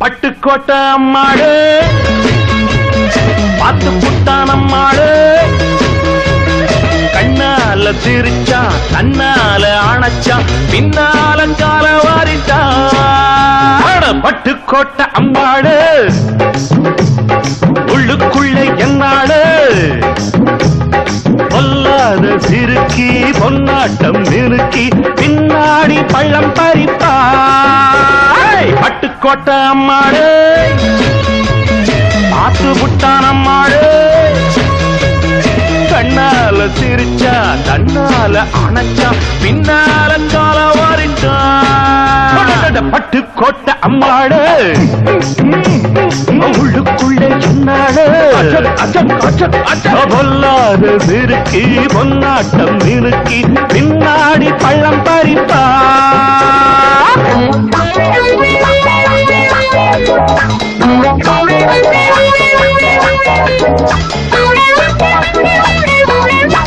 பட்டுக்கோட்டை அம்மாடு பார்த்து புட்டான் அம்மாடு கண்ணால சிரிச்சா கண்ணால அணைச்சா பின்னால கால வாரிட்டா பட்டுக்கோட்டை அம்மாடு உள்ளுக்குள்ளே என்னாடு பொல்லாத சிறுக்கி பொன்னாட்டம் நிறுக்கி பின்னாடி பள்ளம் பறிப்பா பட்டுக்கோட்டை அம்மாடு பார்த்து புட்டான் அம்மாடு கண்ணால சிரிச்சா கண்ணால அணைச்சா பின்னால கால வாரிட்டா பட்டுக்கோட்டை அம்மாடு உள்ளுக்குள்ளே சொன்னாடு பொல்லாத சிறுக்கி பொன்னாட்டம் நிறுக்கி